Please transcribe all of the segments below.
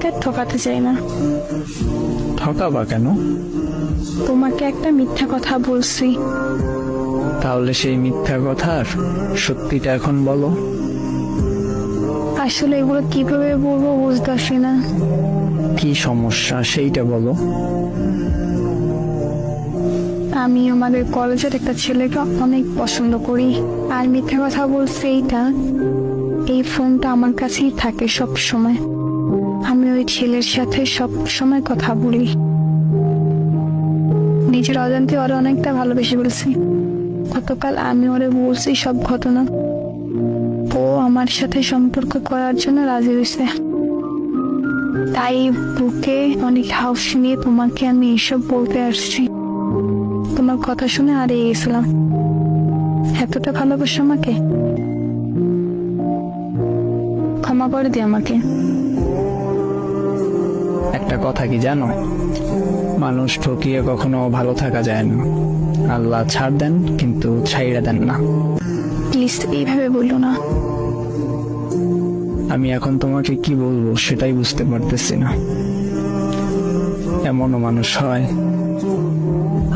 তোমাকে ঠকাতে চাই না। ঠকাবা কেন? তোমাকে একটা মিথ্যা কথা বলছি। তাহলে সেই মিথ্যা কথার সত্যিটা এখন বলো। আসলে এগুলো কিভাবে বলবো বুঝতেছি না। কি সমস্যা সেইটা বলো। আমি আমাদের কলেজের একটা ছেলেকে অনেক পছন্দ করি। আর মিথ্যা কথা বলছে এইটা, এই ফোনটা আমার কাছেই থাকে সব সময়। আমি ওই ছেলের সাথে সব সময় কথা বলি। নিজের অজান্তে ওরা অনেকটা ভালোবেসে বলছি। গতকাল আমি ওরে বলছি সব ঘটনা। ও আমার সাথে সম্পর্ক করার জন্য রাজি হয়েছে। তাই বুকে অনেক হাউস নিয়ে তোমাকে আমি এসব বলতে আসছি। তোমার কথা শুনে হারিয়ে গেছিলাম। এতটা ভালোবাসো আমাকে, ক্ষমা করে দিও আমাকে। একটা কথা কি জানো, মানুষ ঠকিয়ে কখনো ভালো থাকা যায় না। আল্লাহ ছাড় দেন কিন্তু ছাইড়া দেন না। প্লিজ এইভাবে বললো না। আমি এখন তোমাকে কি বলবো সেটাই বুঝতে পারতেছি না। এমনও মানুষ হয়।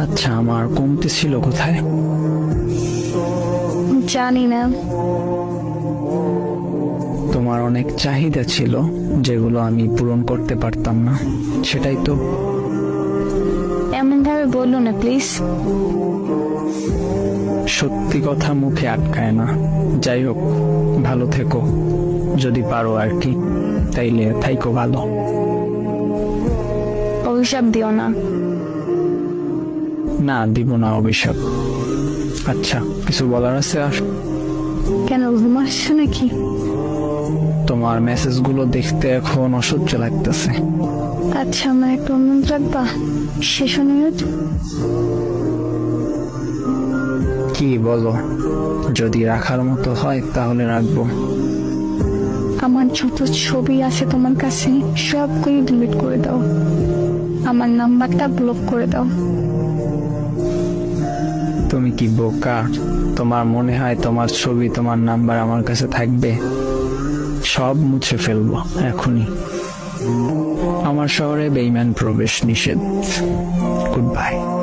আচ্ছা, আমার কমতি ছিল কোথায়? জানি না। তোমার অনেক চাহিদা ছিল যেগুলো আমি পূরণ করতে পারতাম না, সেটাই তো। এমন ভাবে বললো না প্লিজ। সত্যি কথা মুখে আটকায় না। যাই হোক, ভালো থেকো যদি পারো আর কি। তাইলে থাইকো ভালো। অভিশাপ দিও না। না, দিব না অভিশাপ। আচ্ছা, কিছু বলার আছে আর? কেন, ঘুম আসছে নাকি? তোমার মেসেজগুলো দেখতে এখন অসহ্য লাগতেছে। আচ্ছা, আমার একটা অনুরোধ রাখবা? শেষ অনুরোধ। কি বলো? যদি রাখার মতো হয় তাহলে রাখবো। আমার যত ছবি আছে তোমার কাছে সবগুলো ডিলিট করে দাও। আমার নাম্বারটা ব্লক করে দাও। তুমি কি বোকা? তোমার মনে হয় তোমার ছবি, তোমার নাম্বার আমার কাছে থাকবে? সব মুছে ফেলবো এখনই। আমার শহরে বেঈমান প্রবেশ নিষেধ। Good bye.